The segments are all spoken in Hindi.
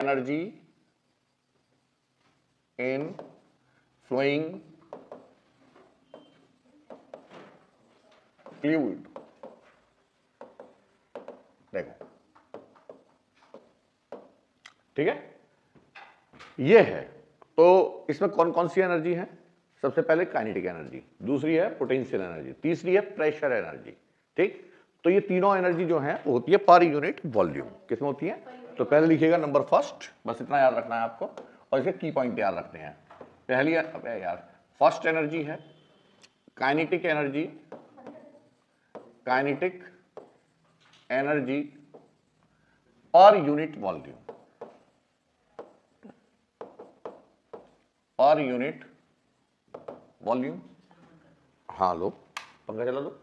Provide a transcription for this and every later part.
energy in flowing fluid। देखो ठीक है, ये है। तो इसमें कौन कौन सी एनर्जी है? सबसे पहले काइनेटिक एनर्जी, दूसरी है पोटेंशियल एनर्जी, तीसरी है प्रेशर एनर्जी। ठीक, तो ये तीनों एनर्जी जो है वो होती है पर यूनिट वॉल्यूम। किसमें होती है? तो पहले लिखिएगा नंबर फर्स्ट, बस इतना याद रखना है आपको, और इसके की पॉइंट याद रखने हैं। पहली यार फर्स्ट एनर्जी है kinetic energy, kinetic energy per unit volume, पर यूनिट वॉल्यूम। हाँ लो पंखा चला लो,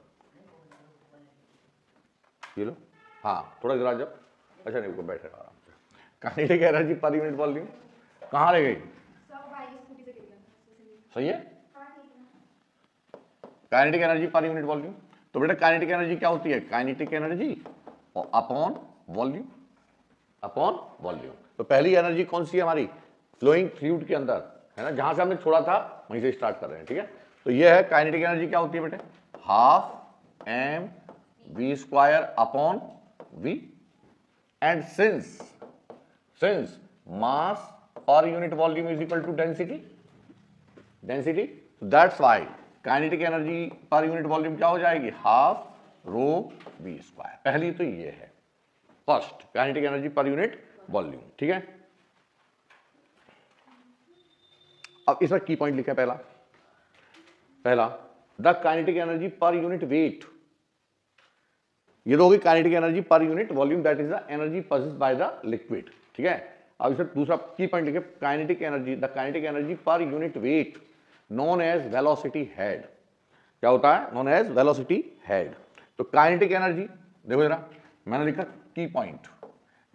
ये लो, हाँ थोड़ा गिरा जब, अच्छा नहीं को बैठे आराम से। Kinetic energy per unit volume कहाँ रह गई? सही है, kinetic energy per unit volume. तो बेटा काइनेटिक एनर्जी क्या होती है? Kinetic energy upon volume, upon volume. तो पहली एनर्जी कौन सी है हमारी? फ्लोइंग फ्लूइड के अंदर है ना, जहां से हमने छोड़ा था वहीं से स्टार्ट कर रहे हैं। ठीक है, तो ये है काइनेटिक एनर्जी। क्या होती है बेटे? Half M V square upon V, and since mass per unit volume is equal to density, density, that's why kinetic energy per unit volume क्या हो जाएगी? Half rho V square. पहली तो ये है first, kinetic energy per unit volume. ठीक है, अब इसमें की पॉइंट लिखा है पहला the kinetic energy per unit weight. ये तो होगी kinetic energy per unit volume, that is the energy possessed by the liquid. ठीक है, अब इसमें दूसरा की पॉइंट लिखे kinetic energy, the kinetic energy per unit weight known as velocity head. क्या होता है? Known as velocity head. तो काइनेटिक एनर्जी देखो जरा, मैंने लिखा की पॉइंट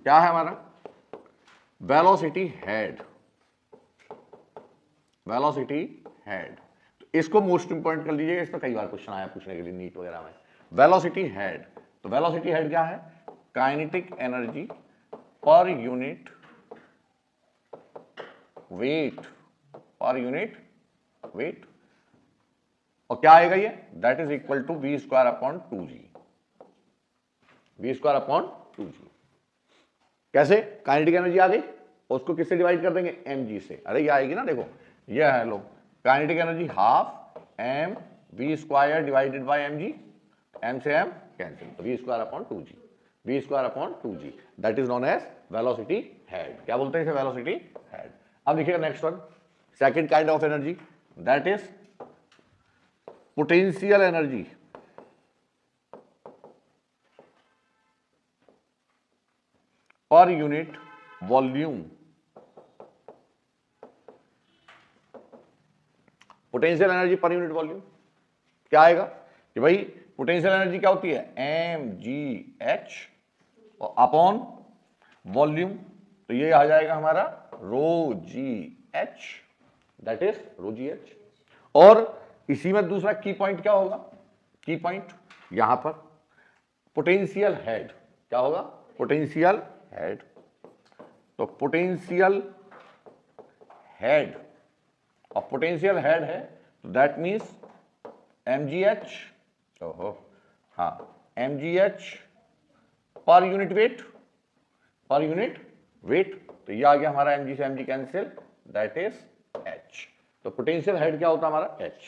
क्या है हमारा? Velocity head, velocity head. तो इसको मोस्ट इंपॉर्टेंट कर लीजिएगा, इसमें कई बार क्वेश्चन आया पूछने के लिए नीट वगैरह में। वेलोसिटी हेड, तो वेलोसिटी हेड क्या है? Kinetic energy per unit weight, per unit weight, और क्या आएगा ये? That is equal to V square upon 2g, V square upon 2g। कैसे? काइनेटिक एनर्जी आ गई, उसको किससे डिवाइड कर देंगे? mg से। अरे ये आएगी ना, देखो ये है लो, kinetic energy half M V square divided by mg, m से m कैंसिल, तो V square upon 2g, V square upon 2g, that is known as velocity head. क्या बोलते हैं इसे? Velocity head. अब देखिएगा next one, second kind of energy, that is potential energy per unit volume. Potential energy per unit volume क्या आएगा कि भाई पोटेंशियल एनर्जी क्या होती है? mgh और अपॉन वॉल्यूम, तो ये आ जाएगा हमारा rho G H, that is rho G H. और इसी में दूसरा की पॉइंट क्या होगा? की पॉइंट यहां पर पोटेंशियल हेड क्या होगा? Potential head. तो पोटेंशियल हेड, और पोटेंशियल हेड है दैट मीन्स mgh, ओहो हाँ mgh पर unit weight, per unit wait, तो ये आ गया हमारा mg से mg cancel, that is h। तो पोटेंशियल हेड क्या होता है हमारा? h।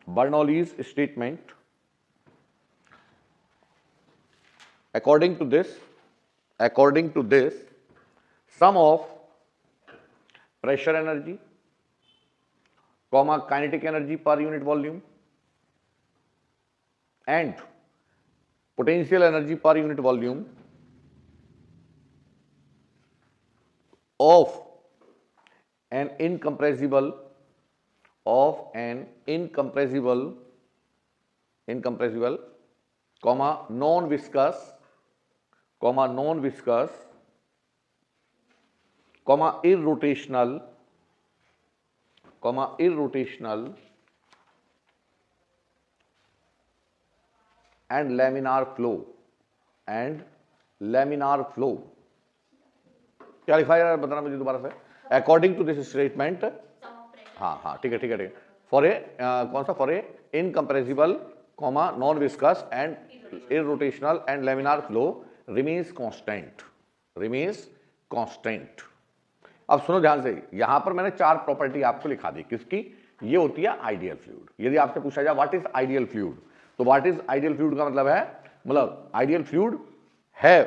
Bernoulli's statement, according to this sum of pressure energy comma kinetic energy per unit volume and potential energy per unit volume of an incompressible comma non-viscous comma irrotational and laminar flow क्या लिखा है बताना मुझे दोबारा से। अकॉर्डिंग टू दिस स्टेटमेंट, हाँ ठीक है, फॉर ए कौन सा, for a incompressible comma non viscous and irrotational and laminar flow remains constant. अब सुनो ध्यान से, यहां पर मैंने 4 प्रॉपर्टी आपको लिखा दी, किसकी, ये होती है आइडियल फ्लूइड। यदि आपसे पूछा जाए व्हाट इज आइडियल फ्लूइड, तो व्हाट इज आइडियल फ्लूइड का मतलब है, मतलब आइडियल फ्लूइड है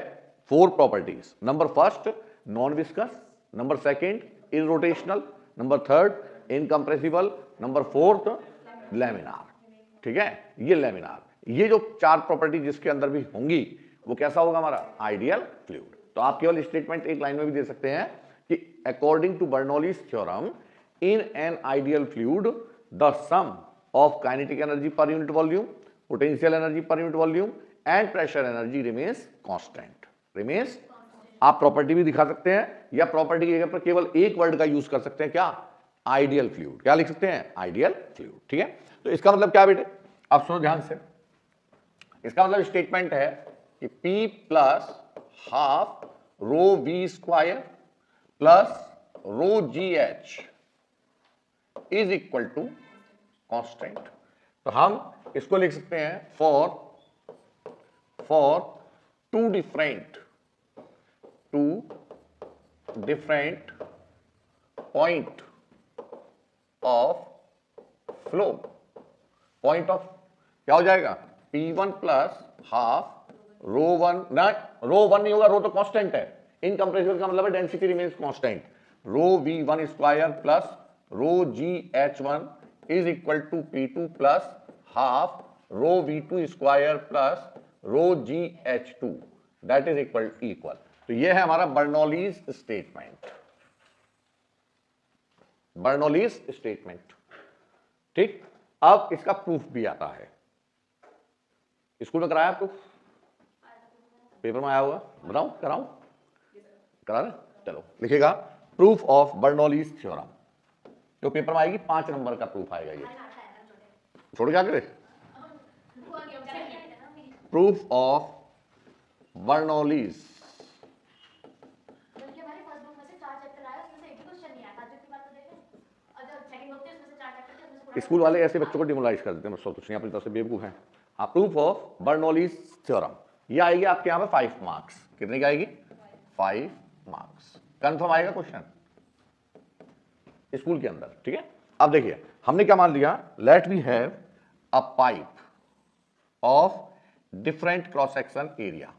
4 properties. Number first non viscous, number second irrotational, number third incompressible, number fourth laminar. ठीक है, ये लेमिनार, ये जो 4 प्रॉपर्टी जिसके अंदर भी होंगी वो कैसा होगा हमारा आइडियल फ्लूइड। तो आप केवल स्टेटमेंट एक लाइन में भी दे सकते हैं कि according to Bernoulli's theorem in an ideal fluid the sum of kinetic energy per unit volume, potential energy per unit volume and pressure energy remains constant. Remains, आप प्रॉपर्टी भी दिखा सकते हैं या प्रॉपर्टी की जगह पर केवल एक वर्ड का यूज कर सकते हैं, क्या, आइडियल फ्लूइड। क्या लिख सकते हैं, आइडियल फ्लूइड। ठीक है, तो इसका मतलब क्या बेटे, अब सुनो ध्यान से, इसका मतलब स्टेटमेंट है कि P plus half rho V square plus rho G H is equal to constant. तो हम इसको लिख सकते हैं for two different point of flow, point of क्या हो जाएगा, P1 प्लस हाफ रो वन, ना रो वन नहीं होगा, रो तो कांस्टेंट है, इनकम्प्रेसिबल का मतलब है density remains constant, rho V1 square plus rho GH1 is equal to P2 plus half rho V2 square plus rho GH2 that is equal. तो ये है हमारा बर्नौलीज स्टेटमेंट, बर्नौलीज स्टेटमेंट। ठीक, अब इसका प्रूफ भी आता है, स्कूल में कराया प्रूफ, पेपर में आया होगा, बताऊं, कराऊं, करा रहे, चलो लिखिएगा प्रूफ ऑफ बर्नौलीज थ्योरम, जो पेपर में आएगी 5 नंबर का प्रूफ आएगा। ये छोड़ क्या करे, प्रूफ ऑफ बर्नौलीज, स्कूल वाले ऐसे बच्चों को डिमोलाइज कर देते हैं, मतलब कुछ नहीं, अपनी तरफ से बेवकूफ हैं। हाँ, प्रूफ ऑफ बर्नौलीज थ्योरम, ये आएगी आपके यहाँ पे 5 मार्क्स। कितने की आएगी, 5 मार्क्स, कंफर्म आएगा क्वेश्चन स्कूल के अंदर। ठीक है, अब देखिए हमने क्या मान लिया, let we have a pipe of different cross section area,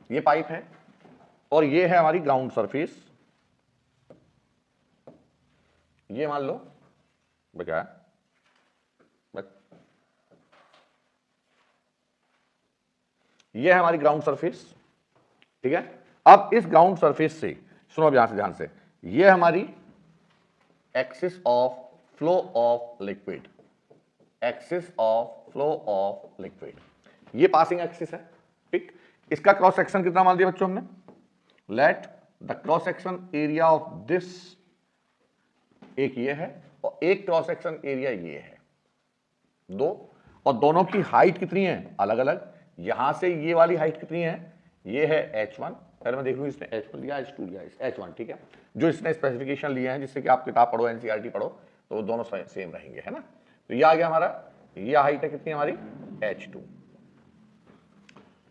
ये पाइप है और ये है हमारी ग्राउंड सरफेस, ये मान लो क्या है, ये है हमारी ग्राउंड सरफेस। ठीक है, अब इस ग्राउंड सरफेस से सुनो यहां से ध्यान से, ये हमारी axis of flow of liquid, axis of flow of liquid, ये पासिंग एक्सिस है। ठीक, इसका क्रॉस सेक्शन कितना मान दिया बच्चों हमने, let the cross section area of this, एक ये है और एक क्रॉस सेक्शन एरिया ये है, दो, और दोनों की हाइट कितनी है, अलग अलग। यहां से ये वाली हाइट कितनी है, ये है H1, पहले मैं देख लूं इसने H1 लिया H2 लिया, H1 ठीक है, जो इसने स्पेसिफिकेशन लिए हैं जिससे कि आप किताब पढ़ो NCERT पढ़ो तो वो दोनों सेम रहेंगे, है ना। तो ये आ गया हमारा, ये हाइट है कितनी हमारी H2।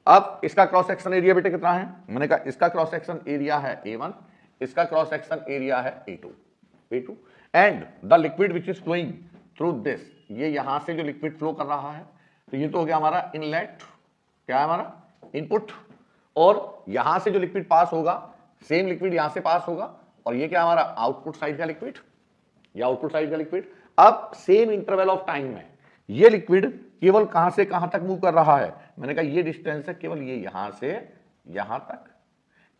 अब इसका क्रॉस सेक्शन एरिया बेटे कितना है, मैंने कहा इसका क्रॉस सेक्शन एरिया है A1, इसका क्रॉस सेक्शन एरिया है A2 and the liquid which is flowing through this, ये यहां से जो लिक्विड फ्लो कर रहा है, तो ये तो हो गया हमारा इनलेट, क्या है हमारा इनपुट, और यहां से जो लिक्विड पास होगा सेम लिक्विड यहां से पास होगा, और ये क्या हमारा आउटपुट साइड का लिक्विड, या आउटपुट साइड का लिक्विड। अब सेम इंटरवल ऑफ टाइम में ये लिक्विड केवल कहां से कहां तक मूव कर रहा है, मैंने कहा ये डिस्टेंस है केवल ये यहां से यहां तक,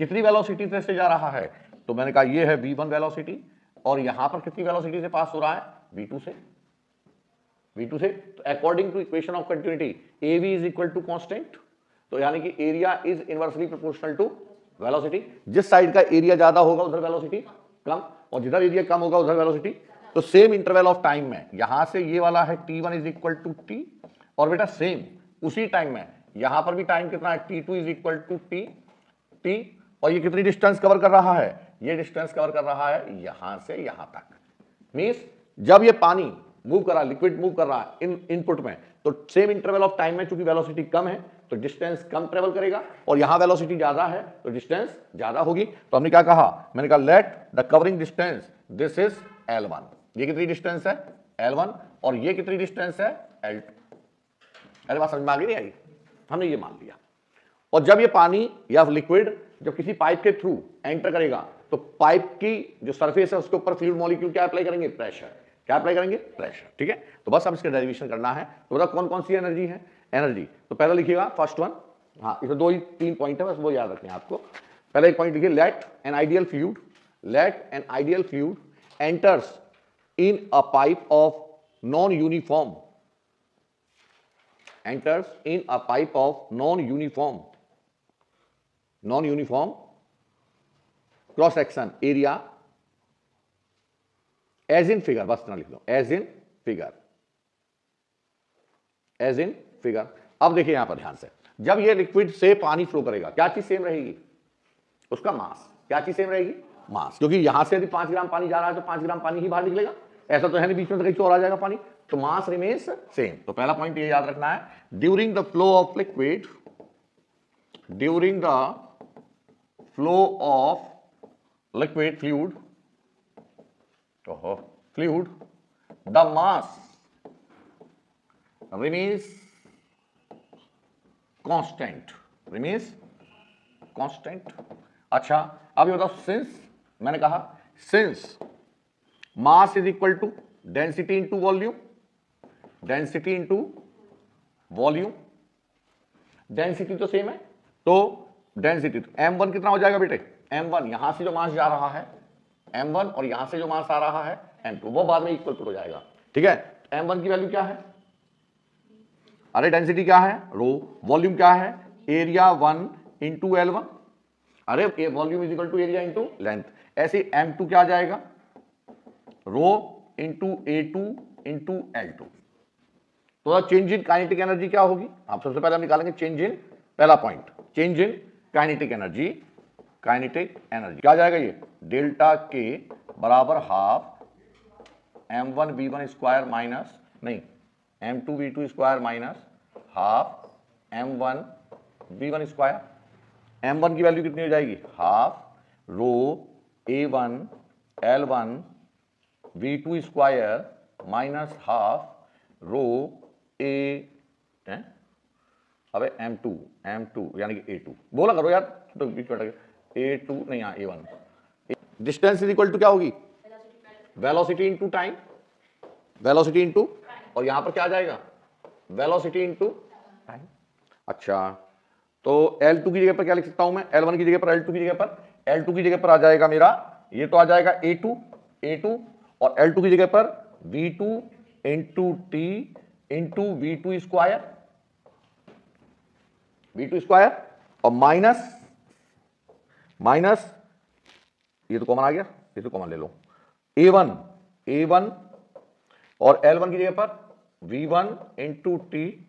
कितनी वेलोसिटी से जा रहा है, तो मैंने कहा ये है v1 वेलोसिटी, और यहां पर कितनी वेलोसिटी से पास हो रहा है, v2 से। तो according to equation of continuity av is equal to constant, तो यानी कि area is inversely proportional to velocity, जिस साइड का एरिया ज्यादा होगा उधर वेलोसिटी कम, और जिधर एरिया कम होगा उधर वेलोसिटी। तो सेम इंटरवल ऑफ टाइम में यहां से ये वाला है t1 is equal to t, और बेटा सेम उसी टाइम में यहां पर भी टाइम कितना है, T2 is equal to T, और ये कितनी डिस्टेंस कवर कर रहा है, ये डिस्टेंस कवर कर रहा है यहां से यहां तक। मींस जब ये पानी मूव कर रहा है, लिक्विड मूव कर रहा है इन इनपुट में, तो सेम इंटरवल ऑफ टाइम में चूंकि वेलोसिटी कम है तो डिस्टेंस कम ट्रेवल करेगा, और यहां वेलोसिटी ज्यादा है तो डिस्टेंस ज्यादा होगी। तो हमने क्या कहा, मैंने कहा let the covering distance this is L1, ये कितनी डिस्टेंस है L1, और ये कितनी डिस्टेंस है L2। अरे बात समझ में आ गई नहीं आई, हमने ये मान लिया। और जब ये पानी या लिक्विड जब किसी पाइप के थ्रू एंटर करेगा तो पाइप की जो सरफेस है उसके ऊपर फ्लूइड मॉलिक्यूल क्या अप्लाई करेंगे, प्रेशर। क्या अप्लाई करेंगे, प्रेशर। ठीक है, तो बस अब इसका डेरिवेशन करना है। तो बताओ कौन कौन सी एनर्जी है, एनर्जी तो पहले लिखिएगा फर्स्ट वन, हाँ इसमें 2 ही 3 पॉइंट है, बस वो याद रखने हैं आपको। पहले एक पॉइंट लिखिए, let an ideal fluid enters in a pipe of non uniform, enters in a pipe of non-uniform cross section area as in figure, बस इतना लिख लो, as in figure। अब देखिए यहां पर ध्यान से, जब ये लिक्विड से पानी फ्लो करेगा क्या चीज सेम रहेगी, उसका मास। क्या चीज सेम रहेगी, मास, क्योंकि यहां से यदि 5 ग्राम पानी जा रहा है तो 5 ग्राम पानी ही बाहर निकलेगा, ऐसा तो है नहीं बीच में तो कहीं और आ जाएगा पानी, तो मास रिमेन्स सेम। तो पहला पॉइंट ये याद रखना है, during the flow of liquid, fluid the mass remains constant. अच्छा अब ये बताओ, सिंस मैंने कहा since mass is equal to density into volume, density तो सेम है, तो डेंसिटी तो m1 कितना हो जाएगा बेटे, m1 यहां से जो मास जा रहा है m1 और यहां से जो मास आ रहा है m2, वो बाद में इक्वल हो जाएगा। ठीक है, m1 की वैल्यू क्या है, अरे डेंसिटी क्या है रो, वॉल्यूम क्या है एरिया 1 इंटू L1, अरे volume is equal to area into length. ऐसे m2 क्या आ जाएगा, rho into A2 into L2। तो चेंज इन काइनेटिक एनर्जी क्या होगी, आप सबसे पहले हम निकालेंगे चेंज इन, पहला point change in kinetic energy क्या आ जाएगा, ये डेल्टा के बराबर हाफ m1v1 स्क्वायर माइनस नहीं m2v2 square minus half m1v1 square. m1 की वैल्यू कितनी हो जाएगी, half rho A1 L1 v2 square minus half rho A अबे m2 यानी कि A2 बोला करो यार, तो A2 नहीं, यहाँ A1। Distance is equal to क्या होगी, velocity into time, velocity into, और यहां पर क्या आ जाएगा, वेलोसिटी इंटू टाइम। अच्छा तो L2 की जगह पर क्या लिख सकता हूं मैं, L1 की जगह पर L2 की जगह पर, L2 की जगह पर आ जाएगा मेरा, ये तो आ जाएगा A2 और L2 की जगह पर V2 into T into V2 square और माइनस ये तो कॉमन आ गया, ये तो कॉमन ले लो, A1 और L1 की जगह पर V1 into T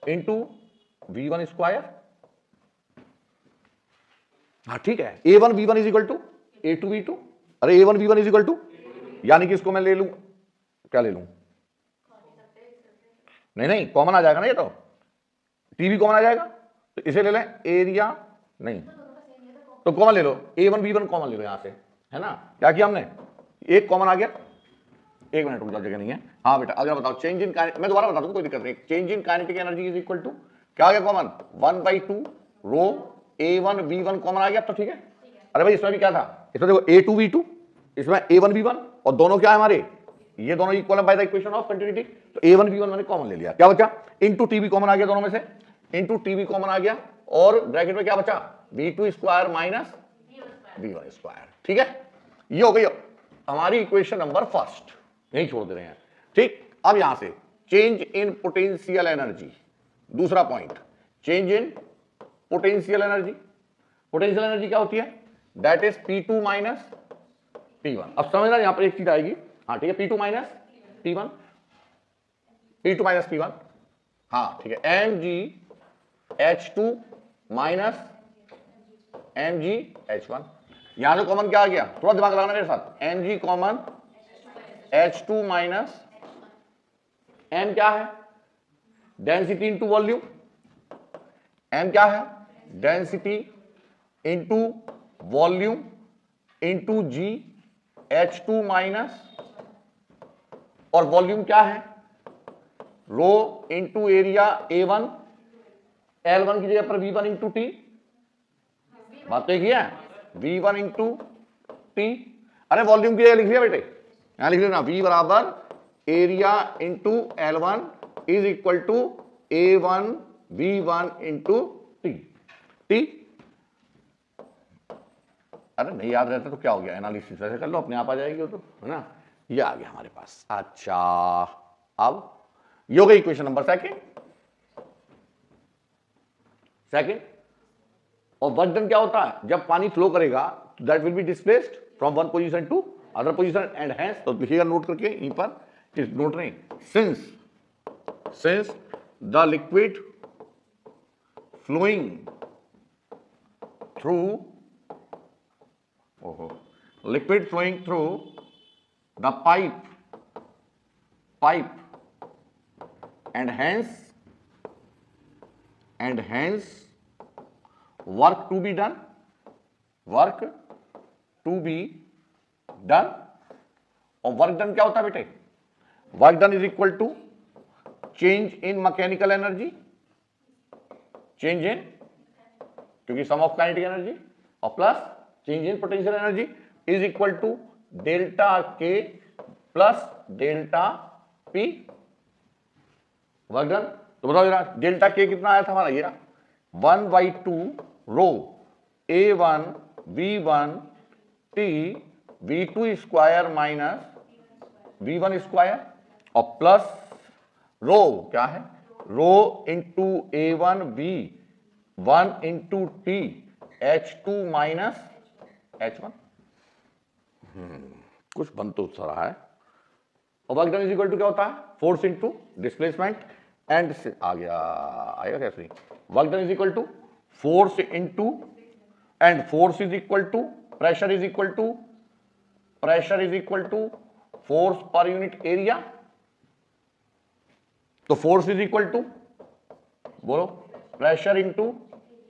into V1 square. हाँ ठीक है, A1 V1 is equal to A2 V2, अरे A1 V1 is equal to, यानी कि इसको मैं ले लूं, क्या ले लूं, नहीं कॉमन आ जाएगा ना, ये तो टी भी कॉमन आ जाएगा, तो इसे ले लें एरिया, नहीं तो कॉमन ले लो, A1 V1 कॉमन ले लो यहां से, है ना, क्या किया हमने, एक कॉमन आ गया, एक मिनट रुक जाओ, जगह नहीं है। हाँ बेटा अगर बताओ, चेंज इन, मैं दोबारा बता दूं कोई दिक्कत नहीं, change in kinetic energy is equal to क्या आ गया common, 1/2 rho A1 V1 common आ गया, तो ठीक है। अरे भाई इसमें भी क्या था, इसमें देखो A2 V2, इसमें A1 V1, और दोनों क्या है हमारे, ये दोनों इक्वल है by the equation of continuity, तो A1 V1 मैंने कॉमन ले लिया, क्या बचा, इंटू टी भी कॉमन आ गया दोनों में से, इंटू टी भी कॉमन आ गया, और ब्रैकेट में क्या बचा, V2 square minus V1 square. ठीक है, ये हो गई हमारी इक्वेशन नंबर फर्स्ट, नहीं छोड़ दे रहे हैं। ठीक, अब यहां से चेंज इन पोटेंशियल एनर्जी, दूसरा point, change in potential energy. Potential energy क्या होती है, that is P2 minus P1। अब समझना यहां पर एक चीज आएगी, हाँ ठीक है, P2 माइनस P1, हाँ ठीक है, mg H2 माइनस MgH1। यहां से कॉमन क्या आ गया, थोड़ा दिमाग लगाना मेरे साथ, Mg common H2 minus M क्या है, डेंसिटी इंटू वॉल्यूम। M क्या है, density into volume into G, H2 minus, और वॉल्यूम क्या है, rho into area A1, L1 की जगह पर V1 इंटू टी, बात तो किया है, V1 इंटू टी। अरे वॉल्यूम की जगह लिख लिया बेटे, यहां लिख लेना V बराबर area into L1 is equal to A1 V1 into T. T अरे नहीं याद रहता तो क्या हो गया, एनालिसिस ऐसे कर लो, अपने आप आ जाएगी वो तो, है ना। ये आ गया हमारे पास। अच्छा अब ये हो गई इक्वेशन नंबर सेकंड। और वर्क डन क्या होता है, जब पानी फ्लो करेगा that will be displaced from one position to other position and hence, तो लिखिएगा नोट करके यहीं पर, इस नोट नहीं, since the liquid flowing through liquid flowing through the pipe and hence work to be done और वर्क डन क्या होता है बेटे, work done is equal to change in mechanical energy, change in, क्योंकि सम ऑफ काइनेटिक एनर्जी, और plus change in potential energy is equal to delta K plus delta P, work done. तो बताओ जरा, डेल्टा के कितना आया था हमारा, ये 1/2 rho A1 V1 T V2 square minus V1 square, और प्लस रो क्या है, rho into A1 V1 into T H2 minus H1। कुछ बन तो रहा है। और work done is equal to क्या होता है, फोर्स इंटू डिस्प्लेसमेंट एंड आएगा कैसे, work done is equal to force into, and force is equal to pressure is equal to force per unit area. तो फोर्स इज इक्वल टू, बोलो, प्रेशर इंटू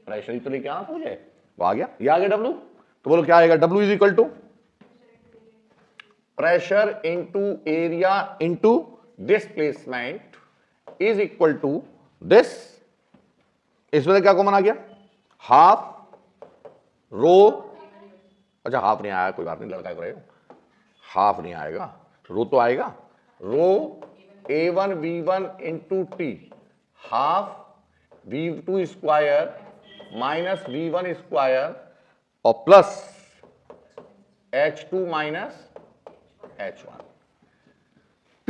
प्रेशर ही तो लेके आना मुझे, वो आ गया, ये आ गया W। तो बोलो क्या आएगा, W is equal to pressure into area into displacement is equal to this, इसमें क्या कॉमन आ गया, हाफ रो, अच्छा हाफ नहीं आया, कोई बात नहीं, लड़का करेगा, हाफ नहीं आएगा, रो तो आएगा, rho A1 V1 into T half V2 square minus V1 square और plus H2 minus H1। P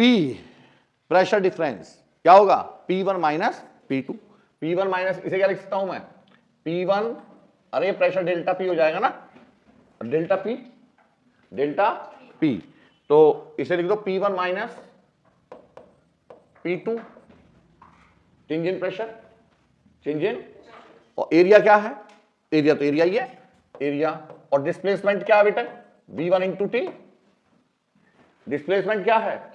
pressure difference क्या होगा, P1 minus P2, P1 minus, इसे क्या लिख सकता हूं मैं, P1, अरे प्रेशर डेल्टा P हो जाएगा ना, डेल्टा P, तो इसे लिख दो P1 minus P2, change in pressure, change in, और एरिया क्या है, एरिया तो एरिया ही है, एरिया, और डिस्प्लेसमेंट क्या है बेटा, V1 इंटू टी, डिस्प्लेसमेंट क्या है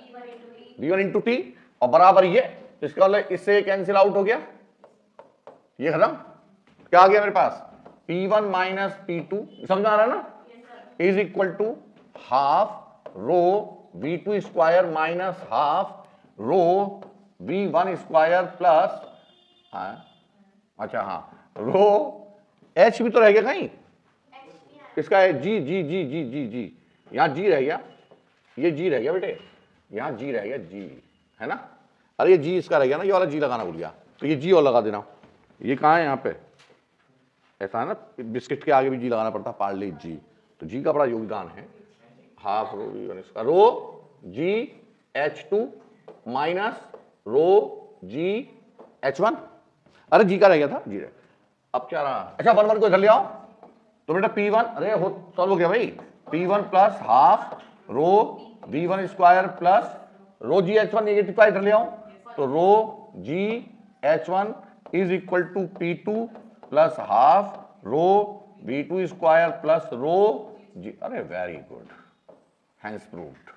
V1 इंटू टी, और बराबर ये, इसका मतलब इससे कैंसिल आउट हो गया, ये खत्म, क्या आ गया मेरे पास, P1 माइनस P2, समझ में आ रहा है ना, is equal to half rho V2 square minus half rho V1 square plus, अच्छा हाँ, रो H भी तो रह गया कहीं, इसका है जी जी जी जी जी जी, यहां जी रह गया, ये जी रह गया बेटे, यहां जी रह गया, जी है ना, अरे ये जी इसका रह गया ना, ये वाला जी लगाना भूल गया, तो ये जी और लगा देना, ये कहाँ है, यहाँ पे ऐसा है ना, बिस्किट के आगे भी जी लगाना पड़ता, पार्ले जी, तो जी का बड़ा योगदान है, हाफ रो V1 इसका, रो जी H2 minus rho G H1, अरे जी का रह गया था, जी रह, अब क्या रहा, अच्छा 1 को इधर ले आओ, तो बेटा P1, अरे हो सॉल्व हो गया भाई, P1 plus half rho V1 square plus rho G H1 negative का इधर ले आओ, तो rho G H1 is equal to P2 plus half rho V2 square plus rho G. अरे वेरी गुड, हैंस प्रूव्ड।